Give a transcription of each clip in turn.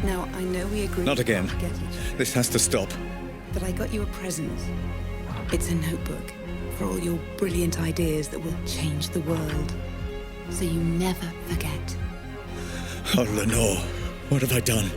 Now, I know we agreed Not again. to forget each other, This has to stop. but I got you a present. It's a notebook for all your brilliant ideas that will change the world. So you never forget. Oh, Lenore, what have I done?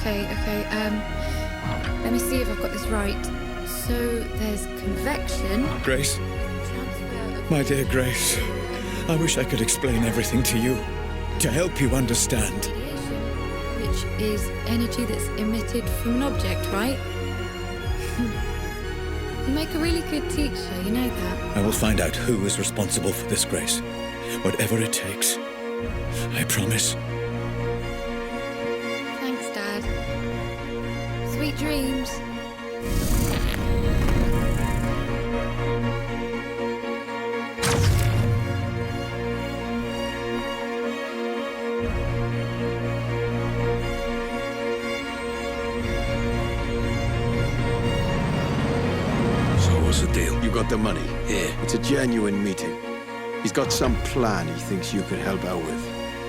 Okay. Let me see if I've got this right. So there's convection. Grace, Transfer of my dear Grace, I wish I could explain everything to you, to help you understand. radiation, which is energy that's emitted from an object, right? You make a really good teacher, you know that. I will find out who is responsible for this, Grace. Whatever it takes. I promise. Thanks, Dad. Sweet dreams. So what's the deal? You got the money? Yeah. It's a genuine meeting. He's got some plan he thinks you could help out with.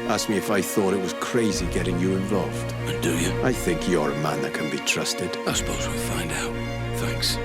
Asked me if I thought it was crazy getting you involved. And do you? I think you're a man that can be trusted. I suppose we'll find out. Thanks.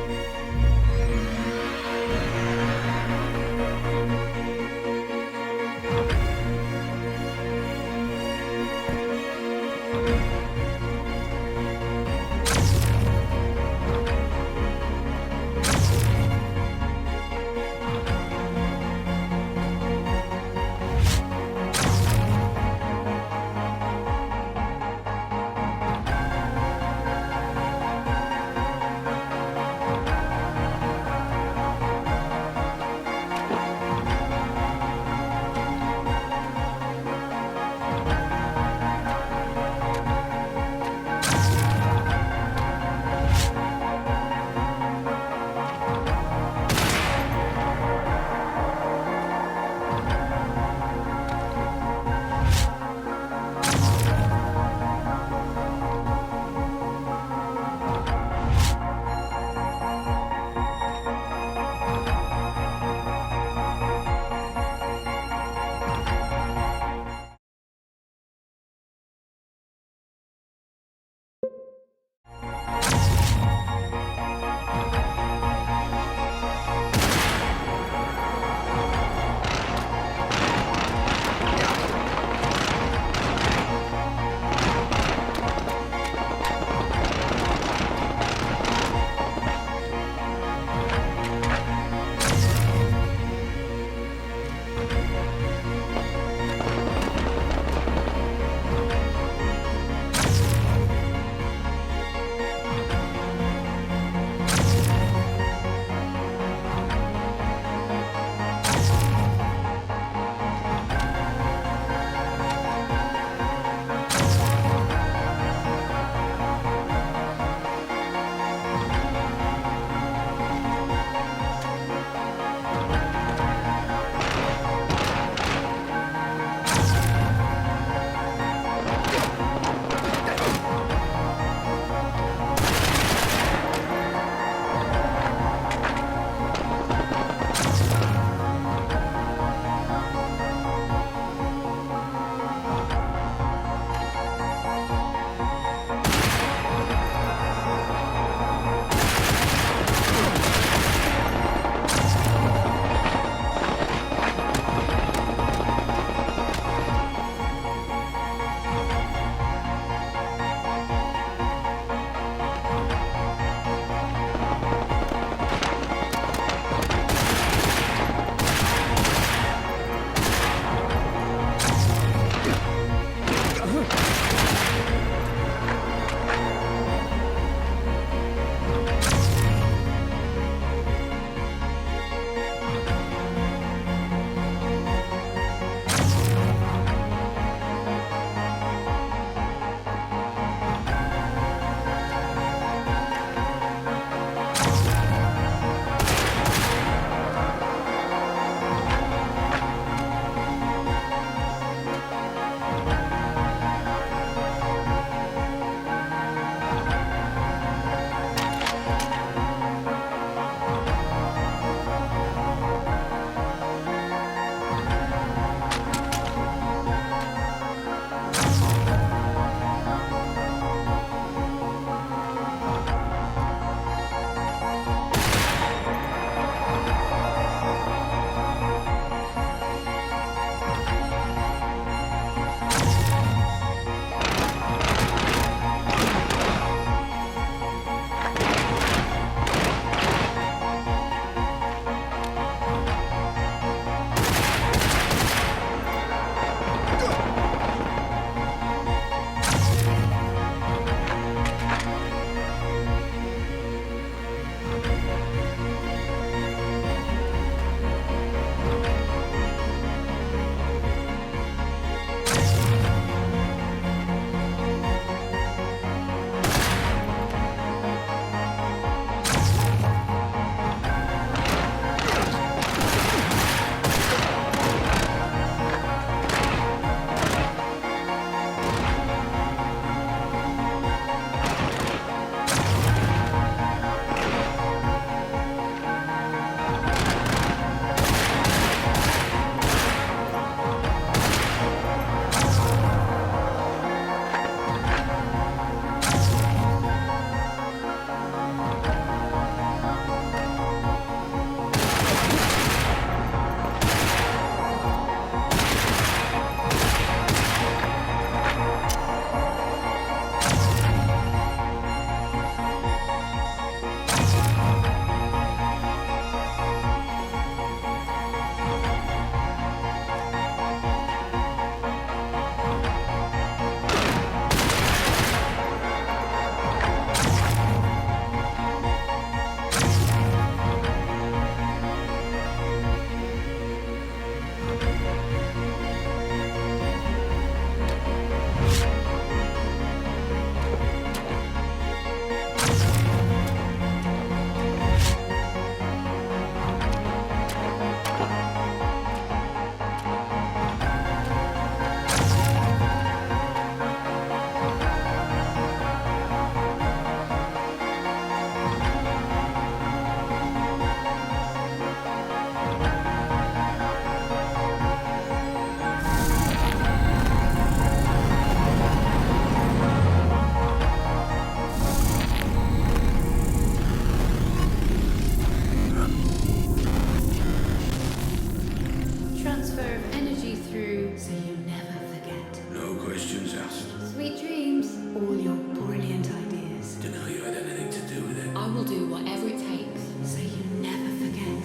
Sweet dreams. all your brilliant ideas, Didn't know you had anything to do with it. I will do whatever it takes. so you never forget.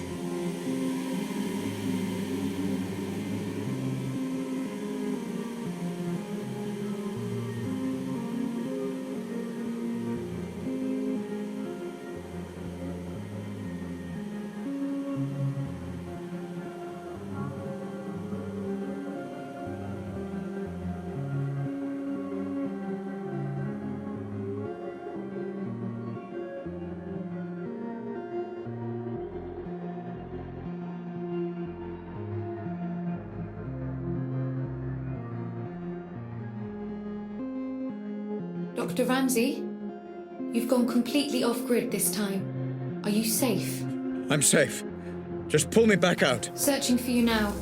Dr. Ramsey, you've gone completely off-grid this time. Are you safe? I'm safe. Just pull me back out. Searching for you now.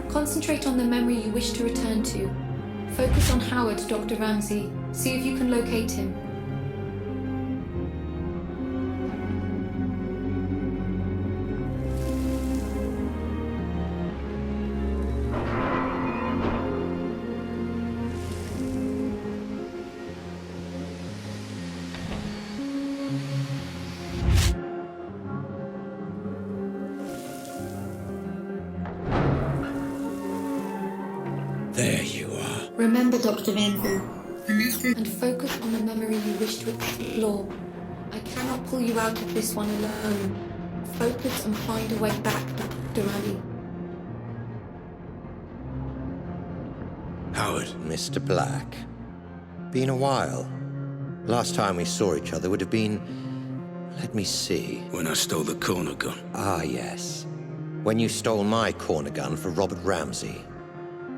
Concentrate on the memory you wish to return to. Focus on Howard, Dr. Ramsey. See if you can locate him. There you are. Remember, Dr. Ramsey, and focus on the memory you wish to explore. I cannot pull you out of this one alone. Focus and find a way back, Dr. Ramsey. Howard, Mr. Black. Been a while. Last time we saw each other would have been... Let me see. when I stole the corner gun. Ah, yes. When you stole my corner gun for Robert Ramsey.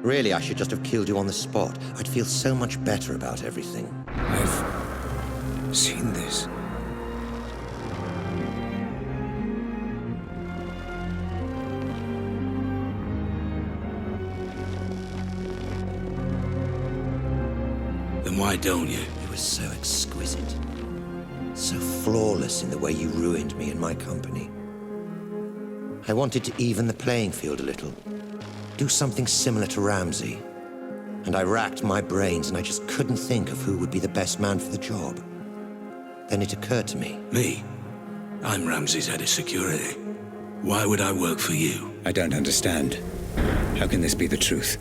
Really, I should just have killed you on the spot. I'd feel so much better about everything. I've seen this. Then why don't you? You were so exquisite. So flawless in the way you ruined me and my company. I wanted to even the playing field a little. Do something similar to Ramsey. And I racked my brains and I just couldn't think of who would be the best man for the job. Then it occurred to me. Me? I'm Ramsey's head of security. Why would I work for you? I don't understand. How can this be the truth?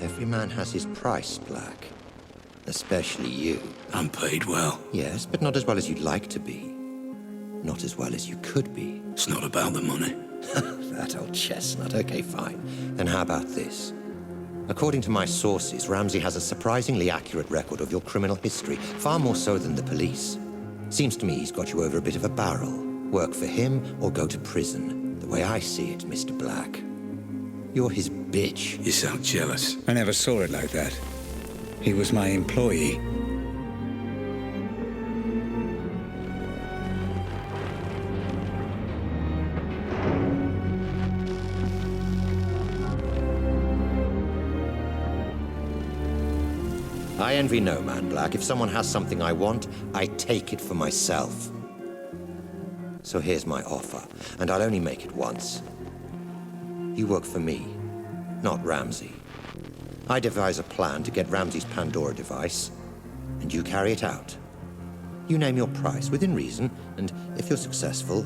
Every man has his price, Black. Especially you. I'm paid well. Yes, but not as well as you'd like to be. Not as well as you could be. It's not about the money. That old chestnut. Okay, fine. Then how about this? According to my sources, Ramsey has a surprisingly accurate record of your criminal history, far more so than the police. Seems to me he's got you over a bit of a barrel. Work for him or go to prison. The way I see it, Mr. Black. You're his bitch. You sound jealous. I never saw it like that. He was my employee. I envy no man, Black. If someone has something I want, I take it for myself. So here's my offer, and I'll only make it once. You work for me, not Ramsey. I devise a plan to get Ramsey's Pandora device, and you carry it out. You name your price, within reason, and if you're successful,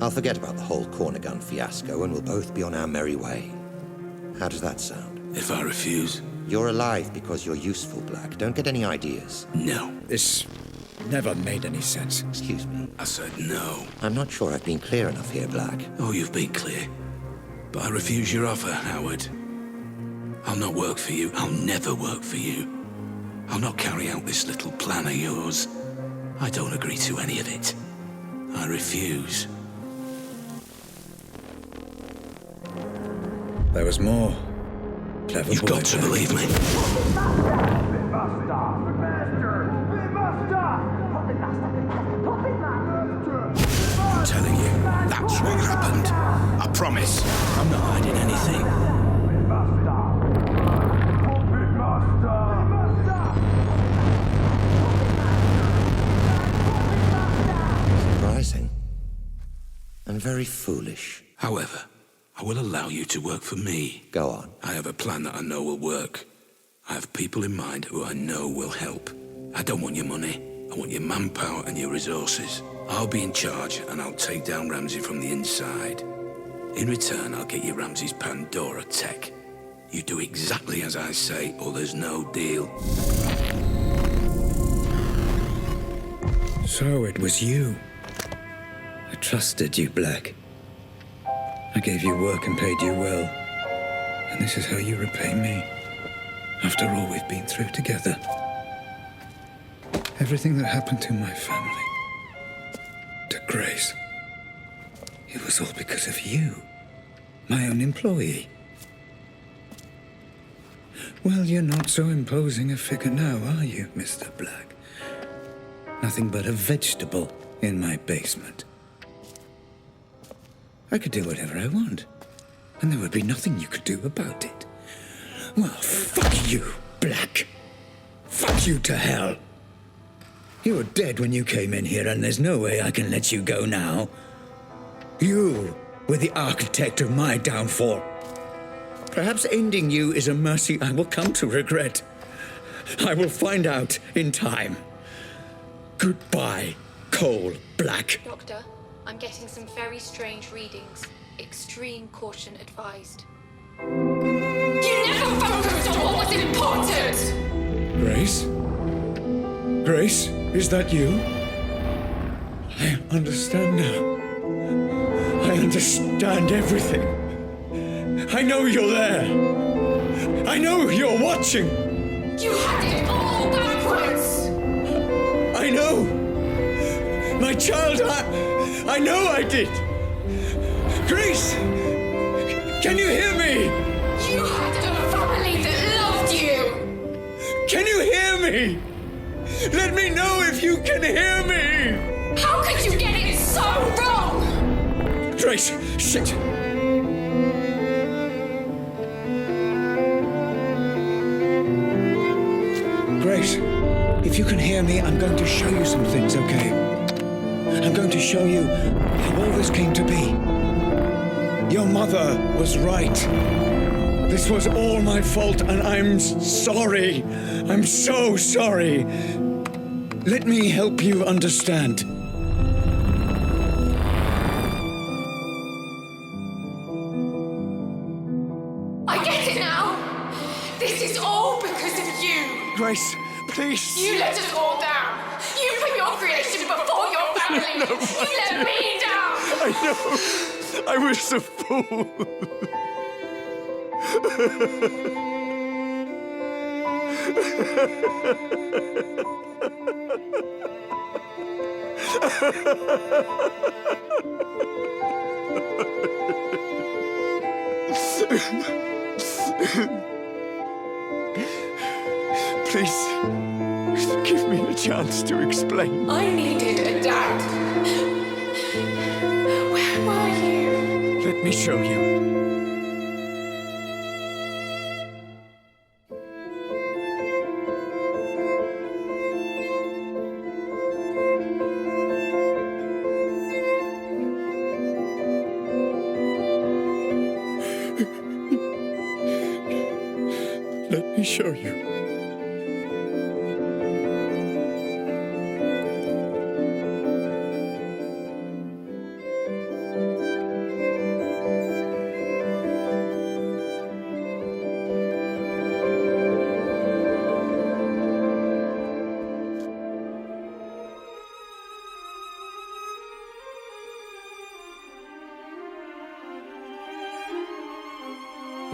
I'll forget about the whole corner gun fiasco, and we'll both be on our merry way. How does that sound? If I refuse? You're alive because you're useful, Black. Don't get any ideas. No. This never made any sense. Excuse me. I said no. I'm not sure I've been clear enough here, Black. Oh, you've been clear. But I refuse your offer, Howard. I'll not work for you. I'll never work for you. I'll not carry out this little plan of yours. I don't agree to any of it. I refuse. There was more. Clever You've boy got to there. believe me. I'm telling you, that's what happened. I promise. I'm not hiding anything. Surprising. And very foolish. However, I will allow you to work for me. Go on. I have a plan that I know will work. I have people in mind who I know will help. I don't want your money. I want your manpower and your resources. I'll be in charge and I'll take down Ramsey from the inside. In return, I'll get you Ramsey's Pandora tech. You do exactly as I say, or there's no deal. So it was you. I trusted you, Black. I gave you work and paid you well. And this is how you repay me. After all we've been through together. Everything that happened to my family. To Grace. It was all because of you. My own employee. Well, you're not so imposing a figure now, are you, Mr. Black? Nothing but a vegetable in my basement. I could do whatever I want, and there would be nothing you could do about it. Well, fuck you, Black. Fuck you to hell. You were dead when you came in here, and there's no way I can let you go now. You were the architect of my downfall. Perhaps ending you is a mercy I will come to regret. I will find out in time. Goodbye, Cole Black. Doctor, I'm getting some very strange readings. Extreme caution advised. You never focused on what was important! Grace? Grace, is that you? I understand now. I understand everything. I know you're there. I know you're watching. You had it all backwards! I know. My child, I know I did. Grace, can you hear me? You had a family that loved you! Can you hear me? Let me know if you can hear me. How could you get it so wrong? Grace, shit. Grace, if you can hear me, I'm going to show you some things, okay? I'm going to show you how all this came to be. Your mother was right. This was all my fault, and I'm sorry. I'm so sorry. Let me help you understand. I get it now! This is all because of you! Grace, please. You let us all down! You put your creation before your family! You let me down! I know. I was a fool. Please, give me a chance to explain. I needed a dad. Where were you? Let me show you. Let me show you.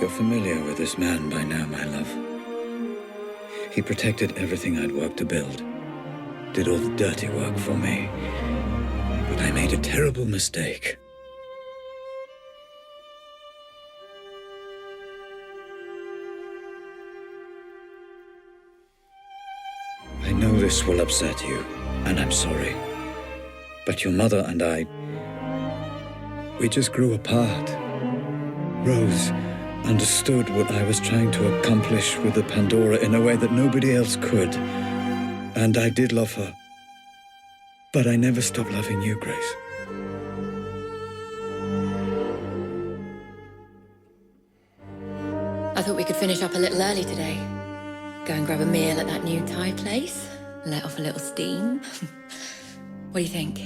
You're familiar with this man by now, my love. He protected everything I'd worked to build. Did all the dirty work for me. But I made a terrible mistake. I know this will upset you, and I'm sorry. But your mother and I, we just grew apart. Rose understood what I was trying to accomplish with the Pandora in a way that nobody else could. And I did love her. But I never stopped loving you, Grace. I thought we could finish up a little early today. Go and grab a meal at that new Thai place. Let off a little steam. What do you think?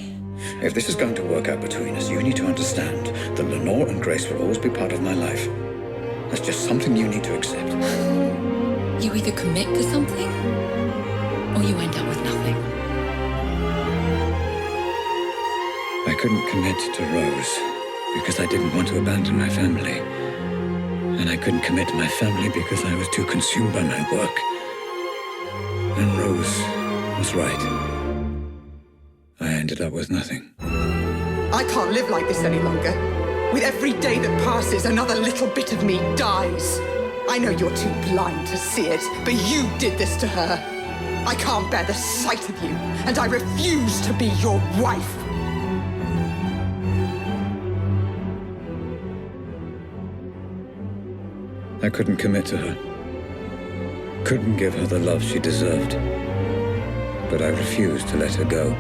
If this is going to work out between us, you need to understand that Lenore and Grace will always be part of my life. That's just something you need to accept. You either commit to something, or you end up with nothing. I couldn't commit to Rose because I didn't want to abandon my family. And I couldn't commit to my family because I was too consumed by my work. And Rose was right. I ended up with nothing. I can't live like this any longer. With every day that passes, another little bit of me dies. I know you're too blind to see it, but you did this to her. I can't bear the sight of you, and I refuse to be your wife. I couldn't commit to her. Couldn't give her the love she deserved. But I refused to let her go.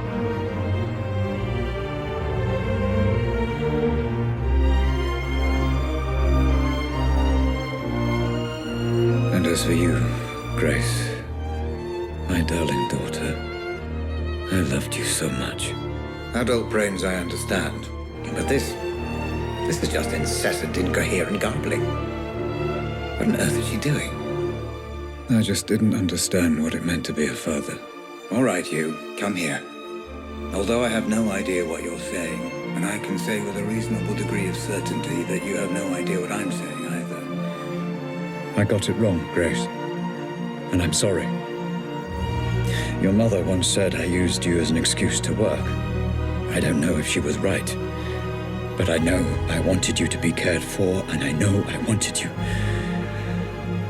And as for you, Grace, my darling daughter, I loved you so much. Adult brains I understand, but this is just incessant, incoherent garbling. What on earth is she doing? I just didn't understand what it meant to be a father. All right, you, come here. Although I have no idea what you're saying, and I can say with a reasonable degree of certainty that you have no idea what I'm saying either. I got it wrong, Grace. And I'm sorry. Your mother once said I used you as an excuse to work. I don't know if she was right. But I know I wanted you to be cared for, and I know I wanted you.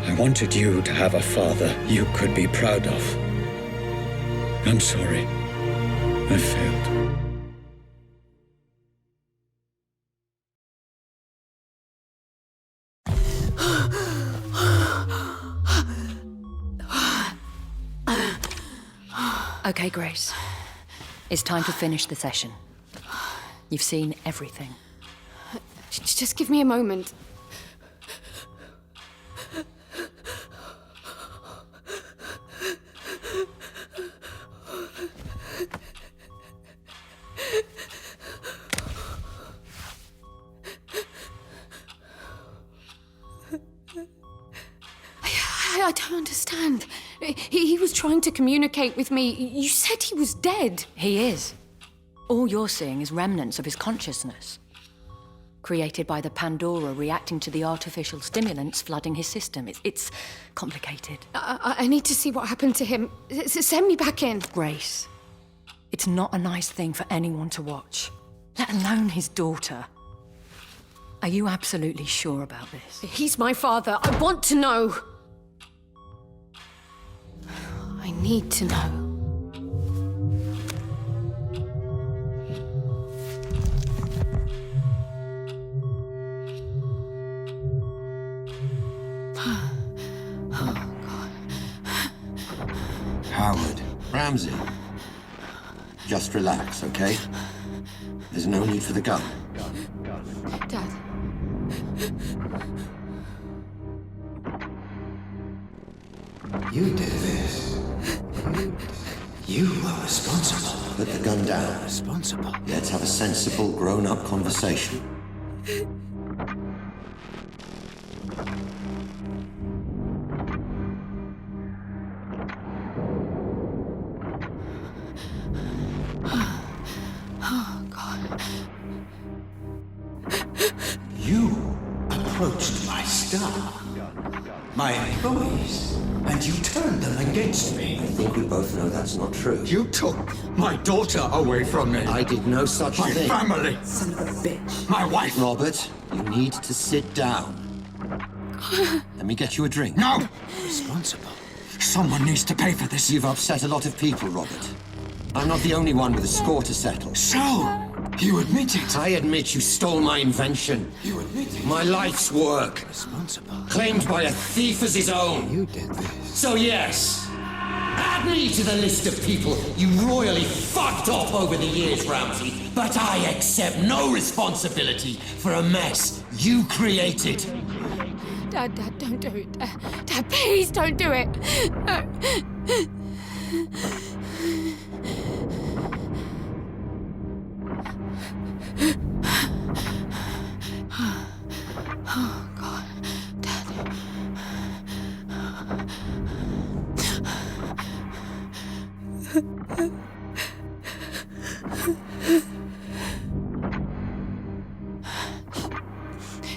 I wanted you to have a father you could be proud of. I'm sorry. I failed. Okay, Grace. It's time to finish the session. You've seen everything. Just give me a moment. I don't understand. He was trying to communicate with me. You said he was dead. He is. All you're seeing is remnants of his consciousness, created by the Pandora reacting to the artificial stimulants flooding his system. It's complicated. I need to see what happened to him. Send me back in. Grace, it's not a nice thing for anyone to watch, let alone his daughter. Are you absolutely sure about this? He's my father. I want to know. I need to know. Howard. Ramsey. Just relax, okay? There's no need for the gun. Dad. You did this. You were responsible. Put the gun down. Responsible. Let's have a sensible, grown-up conversation. Oh, God. You approached my staff, my employees, and you turned them against me. I think we both know that's not true. You took my daughter away from me. I did no such My thing. family. Son of a bitch. My wife. Robert, you need to sit down. Let me get you a drink. No! Responsible. Someone needs to pay for this. You've upset a lot of people, Robert. I'm not the only one with a score to settle. So, you admit it. I admit you stole my invention. You admit it. My life's work. Responsible. Claimed by a thief as his own. You did this. So yes, add me to the list of people you royally fucked off over the years, Ramsey. But I accept no responsibility for a mess you created. Dad, don't do it. Dad, please don't do it. Oh, God. Dad.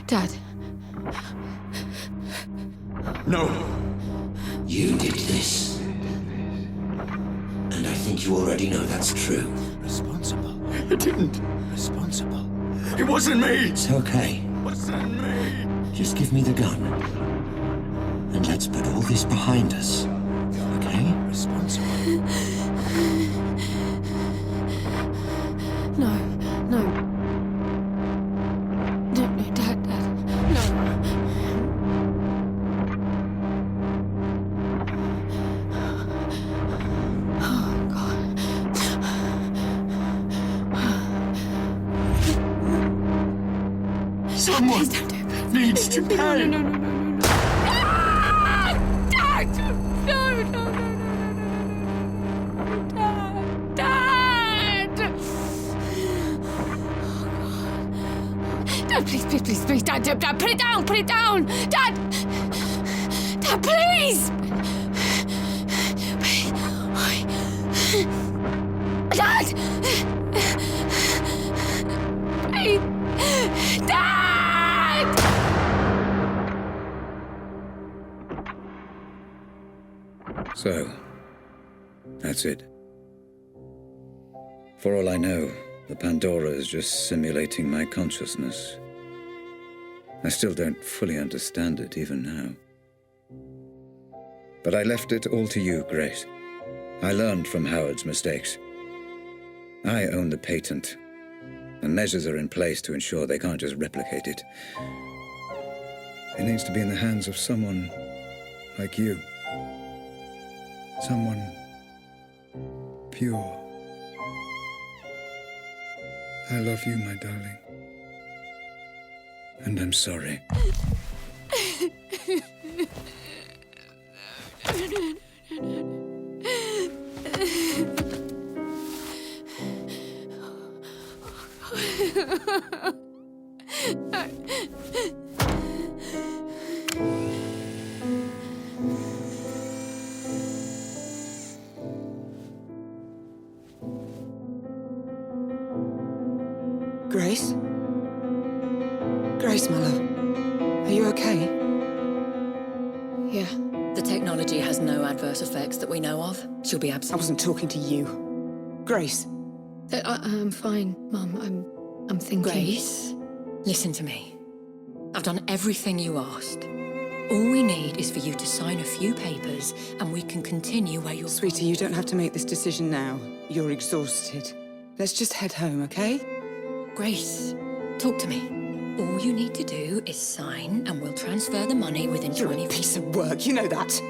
Dad. No. You did this. And I think you already know that's true. Responsible. I didn't. Responsible. It wasn't me. It's okay. Wasn't me. Just give me the gun. And let's put all this behind us. Okay? Responsible. No. No, Dad, no. Oh, God. Someone Please don't do it. needs to pay. No. Ah! Dad! No. Dad! Dad, please, Dad, put it down, Dad! Dad, please! Dad! Please! Dad! So, that's it. For all I know, the Pandora is just simulating my consciousness. I still don't fully understand it even now. But I left it all to you, Grace. I learned from Howard's mistakes. I own the patent, and measures are in place to ensure they can't just replicate it. It needs to be in the hands of someone like you. Someone pure. I love you, my darling. And I'm sorry. Grace? Grace, my love. Are you okay? Yeah. The technology has no adverse effects that we know of. She'll be I absent. wasn't talking to you. Grace. I'm fine, Mum. I'm thinking. Grace, listen to me. I've done everything you asked. All we need is for you to sign a few papers and we can continue where you're... Sweetie, you don't have to make this decision now. You're exhausted. Let's just head home, okay? Grace, talk to me. All you need to do is sign and we'll transfer the money within You're 20... a piece of work, you know that.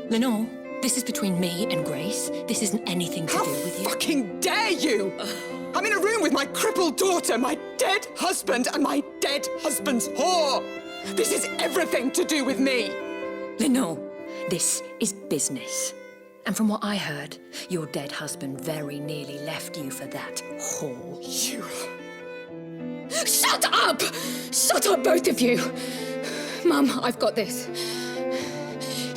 Lenore, this is between me and Grace. This isn't anything to How do with you. fucking dare you! I'm in a room with my crippled daughter, my dead husband, and my dead husband's whore! This is everything to do with me! Lenore, this is business. And from what I heard, your dead husband very nearly left you for that whore. You... Shut up! Shut up, both of you! Mum, I've got this.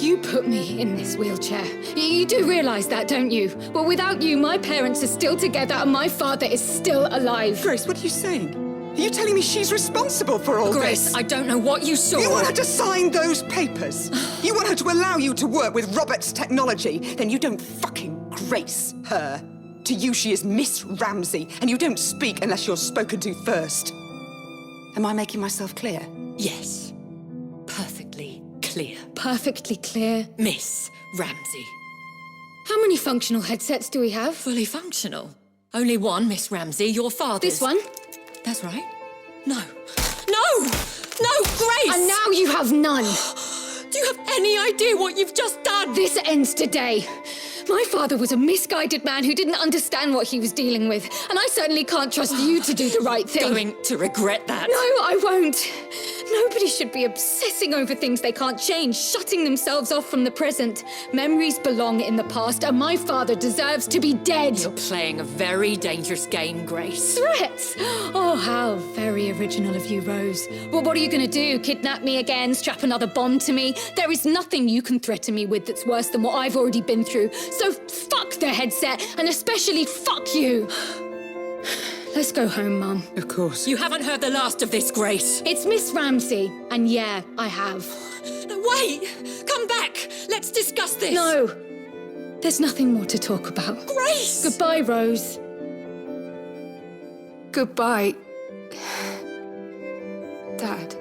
You put me in this wheelchair. You do realise that, don't you? Well, without you, my parents are still together and my father is still alive. Grace, what are you saying? Are you telling me she's responsible for all Grace, this? I don't know what you saw. You want her to sign those papers? You want her to allow you to work with Robert's technology? Then you don't fucking grace her. To you, she is Miss Ramsey, and you don't speak unless you're spoken to first. Am I making myself clear? Yes. Perfectly clear. Perfectly clear. Miss Ramsey. How many functional headsets do we have? Fully functional. Only one, Miss Ramsey, your father's. This one? That's right. No. No! No, Grace! And now you have none. Do you have any idea what you've just done? This ends today. My father was a misguided man who didn't understand what he was dealing with, and I certainly can't trust you to do the right thing. Going to regret that. No, I won't. Nobody should be obsessing over things they can't change, shutting themselves off from the present. Memories belong in the past, and my father deserves to be dead. You're playing a very dangerous game, Grace. Threats? Oh, how very original of you, Rose. Well, what are you going to do? Kidnap me again? Strap another bomb to me? There is nothing you can threaten me with that's worse than what I've already been through. So fuck the headset, and especially fuck you. Let's go home, Mum. Of course. You haven't heard the last of this, Grace. It's Miss Ramsey, and yeah, I have. No, wait! Come back! Let's discuss this! No, there's nothing more to talk about. Grace! Goodbye, Rose. Goodbye, Dad.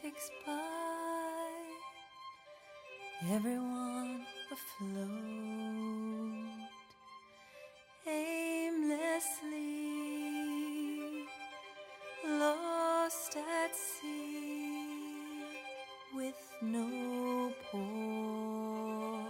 ticks by, everyone afloat, aimlessly lost at sea, with no port.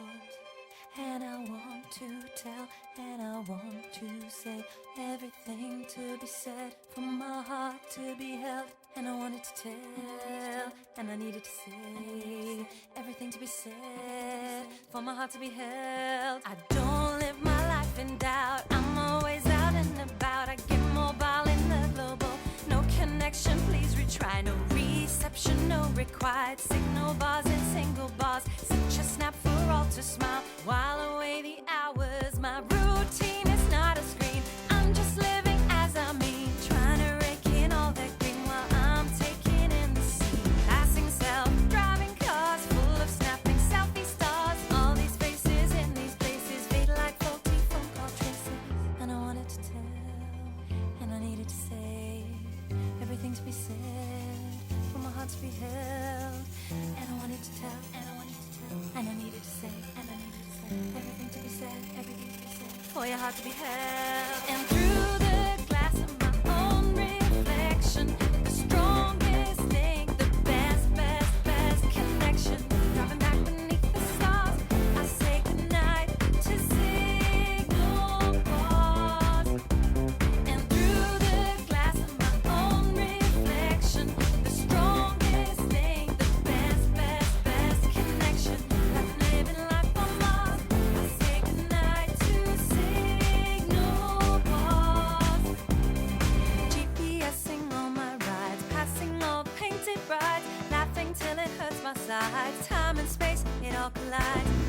And I want to tell, and I want to say everything to be said, for my heart to be held. And I wanted to tell, and I needed to say everything to be said, for my heart to be held. I don't live my life in doubt, I'm always out and about. I get mobile in the global, no connection, please retry. No reception, no required, signal bars and single bars. Such a snap for all to smile, while away the hours. My routine is not a screen, I'm just living as I mean, trying to rake in all that green while I'm taking in the scene. Passing self-driving cars full of snapping selfie stars. All these faces in these places fade like faulty phone call traces. And I to be said, for my heart to be held. And I wanted to tell, and I wanted to tell, and I needed to say, and I needed to say, everything to be said, everything to be said, for your heart to be held. And through the glass of my own reflection, the strongest thing, the best, best, best connection. Driving back beneath the stars, I say goodnight to signal bars. And through the glass of my own reflection, the strongest thing, the best, best, best connection. Like living life on Mars, I say goodnight to signal bars. GPSing all my rides, passing all the painted rides, laughing till it hurts my sides. Time and space, it all collides.